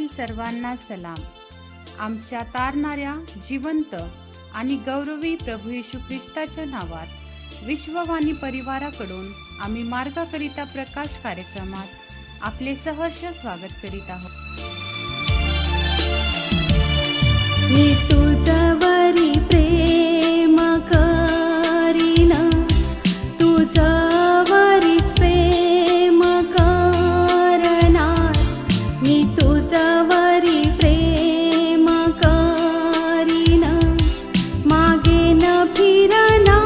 जगातील सर्वांना सलाम. आमच्या तारणाऱ्या जिवंत आणि गौरवी प्रभू येशू ख्रिस्ताच्या नावात विश्ववाणी परिवाराकडून आम्ही मार्गाकरिता प्रकाश कार्यक्रमात आपले सहर्ष स्वागत करीत आहोत. मी तुझ्यावरी प्रेम करीन, तुझ्यावरी प्रेम करणार. मी तुझ्यावरी प्रेम करीन, मागे न फिरणार.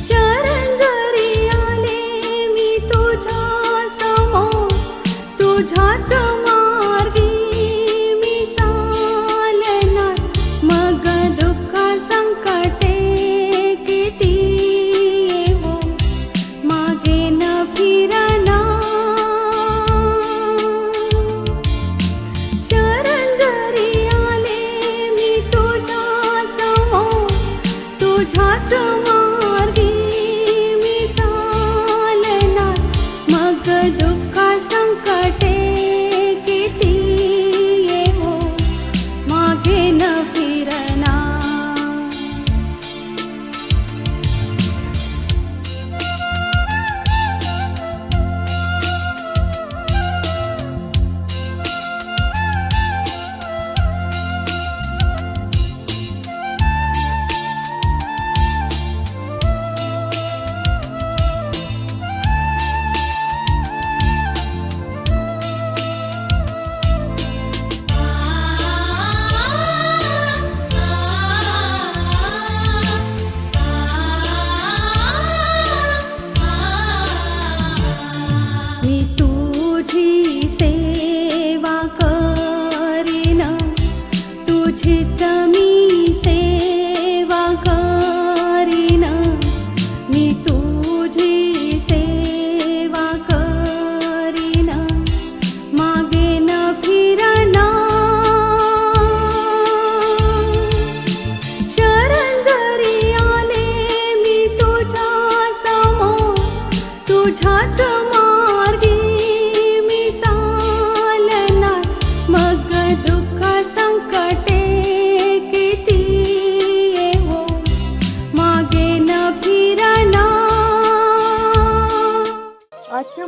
शरण जरी आले मी तुझ्या समोर, तुझ्याच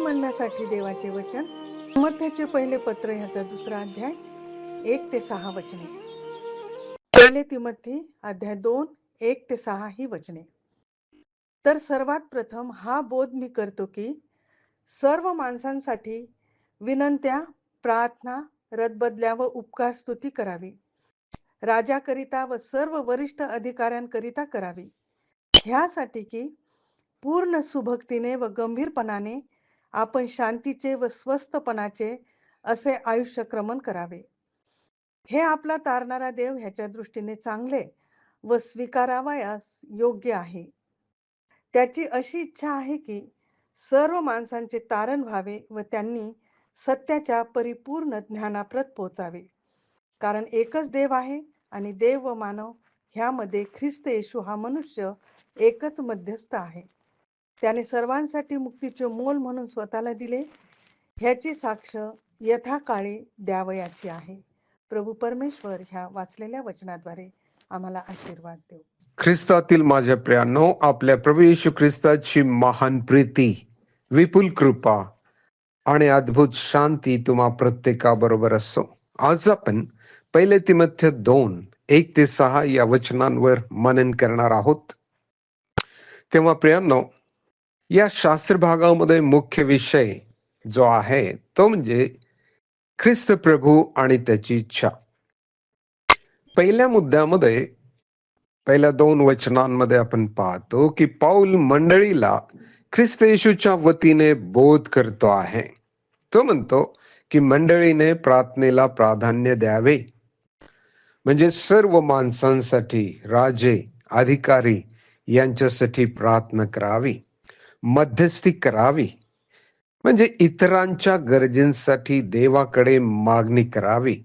म्हणण्यासाठी देवाचे वचन मत्थ्याचे पहिले पत्र ह्याचा 2 अध्याय 1 ते 6 वचने. पहिले तिमोथी अध्याय 2 1 ते 6 ही वचने. तर सर्वात प्रथम हा बोध मी करतो की सर्व माणसांसाठी विनंत्या, प्रार्थना, रदबदल्या व उपकार स्तुती करावी, राजाकरिता व सर्व वरिष्ठ अधिकाऱ्यांकरिता करावी, ह्यासाठी की पूर्ण सुभक्तीने व गंभीरपणाने आपण शांतीचे व स्वस्थपणाचे असे आयुष्यक्रमण करावे. हे आपला तारणारा देव ह्याच्या दृष्टीने चांगले व स्वीकारावयास योग्य आहे. त्याची अशी इच्छा आहे की सर्व माणसांचे तारण व्हावे व त्यांनी सत्याच्या परिपूर्ण ज्ञानाप्रत पोचावे. कारण एकच देव आहे आणि देव व मानव ह्यामध्ये ख्रिस्त येशू हा मनुष्य एकच मध्यस्थ आहे. त्याने सर्वांसाठी मुक्तीचे मोल म्हणून स्वतःला दिले, ह्याची साक्ष यथाकाळी द्यावयाची आहे. प्रभू परमेश्वर ह्या वाचलेल्या वचनाद्वारे आम्हाला आशीर्वाद देव. ख्रिस्तातील माझ्या प्रियांनो, आपल्या प्रभू येशू ख्रिस्ताची महान प्रीती, विपुल कृपा आणि अद्भुत शांती तुम्हा प्रत्येकाबरोबर असो. आज आपण पहिले तिमोथी 2 1 ते 6 या वचनांवर मनन करणार आहोत. तेव्हा प्रियांनो, या शास्त्र भागामध्ये मुख्य विषय जो आहे तो म्हणजे ख्रिस्त प्रभू आणि त्याची इच्छा. पहिल्या मुद्द्यामध्ये पहिल्या 2 वचनांमध्ये आपण पाहतो की पाऊल मंडळीला ख्रिस्त येशूच्या वतीने बोध करतो आहे. तो म्हणतो की मंडळीने प्रार्थनेला प्राधान्य द्यावे, म्हणजे सर्व माणसांसाठी, राजे, अधिकारी यांच्यासाठी प्रार्थना करावी, मध्यस्थी करावी, म्हणजे इतरांच्या गरजेसाठी देवाकडे मागणी करावी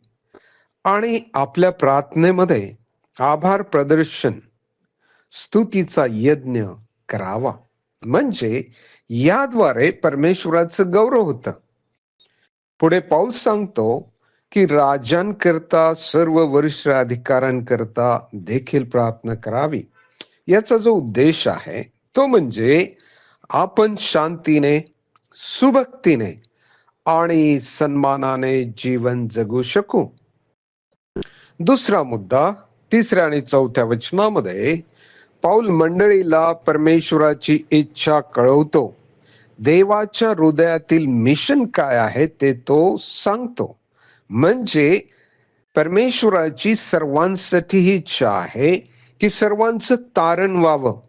आणि आपल्या प्रार्थनेमध्ये आभार प्रदर्शन, स्तुतीचा यज्ञ करावा. म्हणजे याद्वारे परमेश्वराचं गौरव होतं. पुढे पाऊल सांगतो की राजांकरता, सर्व वरिष्ठ अधिकाऱ्यांकरता देखील प्रार्थना करावी. याचा जो उद्देश आहे तो म्हणजे आपण शांतीने, सुभक्तीने आणि सन्मानाने जीवन जगू शकू. दुसरा मुद्दा 3 आणि 4 वचनामध्ये पाऊल मंडळीला परमेश्वराची इच्छा कळवतो. देवाच्या हृदयातील मिशन काय आहे ते तो सांगतो. म्हणजे परमेश्वराची सर्वांसाठी ही इच्छा आहे की सर्वांचं तारण व्हावं.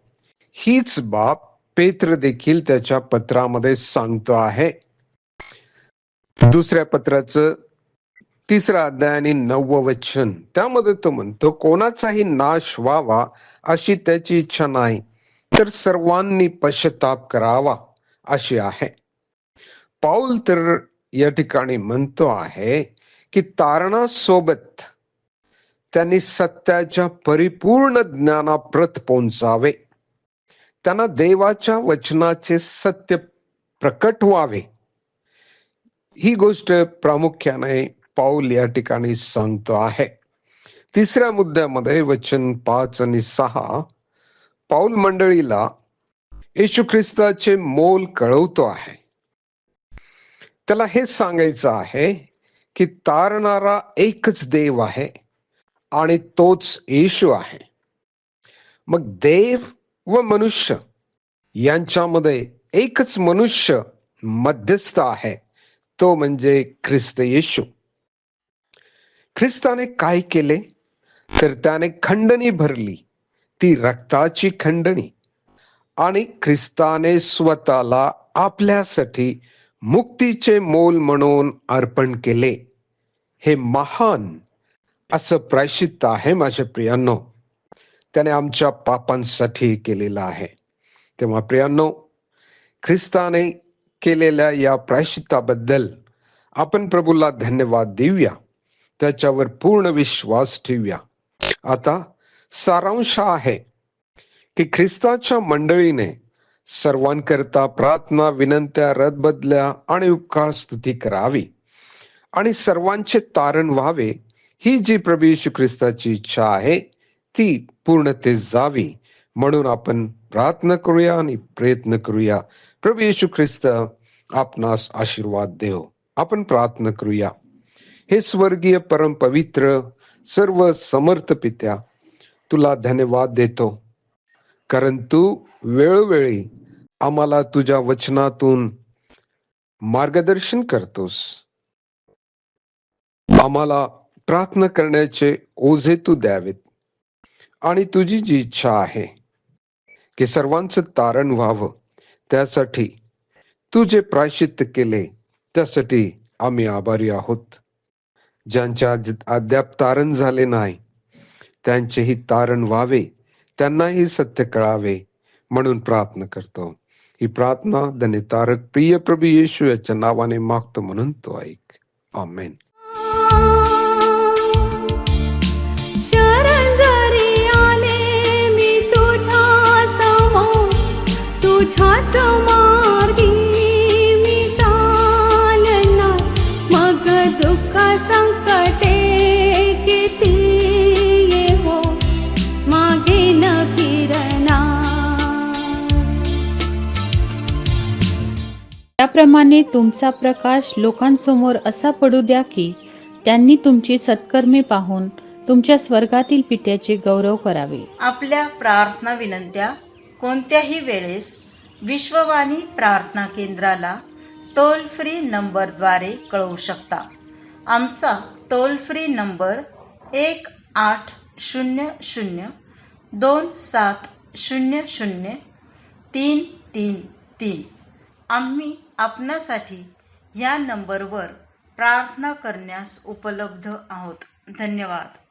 हीच बाब पेत्र देखील त्याच्या पत्रामध्ये सांगतो आहे. दुसऱ्या पत्राचं 3 अध्याय आणि 9 वचन, त्यामध्ये तो म्हणतो, कोणाचाही नाश व्हावा अशी त्याची इच्छा नाही, तर सर्वांनी पश्चाताप करावा अशी आहे. पाऊल तर या ठिकाणी म्हणतो आहे की तारणासोबत त्यांनी सत्याच्या परिपूर्ण ज्ञानाप्रत पोहोचावे. त्यांना देवाच्या वचनाचे सत्य प्रकट व्हावे. ही गोष्ट प्रामुख्याने पाऊल या ठिकाणी सांगतो आहे. 3 मुद्द्यामध्ये वचन 5 आणि 6 पाऊल मंडळीला येशू ख्रिस्ताचे मोल कळवतो आहे. त्याला हे सांगायचं आहे की तारणारा एकच देव आहे आणि तोच येशू आहे. मग देव व मनुष्य यांच्यामध्ये एकच मनुष्य मध्यस्थ आहे, तो म्हणजे ख्रिस्त येशू. ख्रिस्ताने काय केले तर त्याने खंडणी भरली, ती रक्ताची खंडणी, आणि ख्रिस्ताने स्वतःला आपल्यासाठी मुक्तीचे मोल म्हणून अर्पण केले. हे महान असं प्रायश्चित्त आहे माझ्या प्रियांनो. त्याने आमच्या पापांसाठी केलेलं आहे. तेव्हा प्रियांनो, ख्रिस्ताने केलेल्या या प्रायश्चित्ताबद्दल आपण प्रभूला धन्यवाद देऊया, त्याच्यावर पूर्ण विश्वास ठेवूया. आता सारांश आहे की ख्रिस्ताच्या मंडळीने सर्वांकरता प्रार्थना, विनंत्या, रदबदल्या आणि उपकार स्तुती करावी आणि सर्वांचे तारण व्हावे. ही जी प्रभू येशू ख्रिस्ताची इच्छा आहे ती पूर्णतेस जावी, म्हणून आपण प्रार्थना करूया आणि प्रयत्न करूया. प्रभू येशू ख्रिस्त आपणास आशीर्वाद देव. आपण प्रार्थना करूया. हे स्वर्गीय परम पवित्र सर्व समर्थ पित्या, तुला धन्यवाद देतो, कारण तू वेळोवेळी आम्हाला तुझ्या वचनातून मार्गदर्शन करतोस. आम्हाला प्रार्थना करण्याचे ओझे तू द्यावेत आणि तुझी जी इच्छा आहे की सर्वांचं तारण व्हावं, त्यासाठी तू जे प्रायश्चित्त केले त्यासाठी आम्ही आभारी आहोत. ज्यांच्या अद्याप तारण झाले नाही त्यांचेही तारण व्हावे, त्यांनाही सत्य कळावे म्हणून प्रार्थना करतो. ही प्रार्थना धन्यतारक प्रिय प्रभू येशू याच्या नावाने मागतो म्हणून तो ऐक. आमेन. शरण जरी आले मी तुझ्या समोर, तुझ्याच मार्गी मी चालणार. मग दुःख संकटे किती येवो, मागे न फिरणार. त्याप्रमाणे तुमचा प्रकाश लोकांसमोर असा पडू द्या की त्यांनी तुमची सत्कर्मे पाहून तुमच्या स्वर्गातील पित्याचे गौरव करावे. आपल्या प्रार्थना विनंत्या कोणत्याही वेळेस विश्ववाणी प्रार्थना केंद्राला टोल फ्री नंबरद्वारे कळवू शकता. आमचा टोल फ्री नंबर 1-800-2700-333. आम्ही आपणासाठी या नंबरवर प्रार्थना करण्यास उपलब्ध आहोत. धन्यवाद.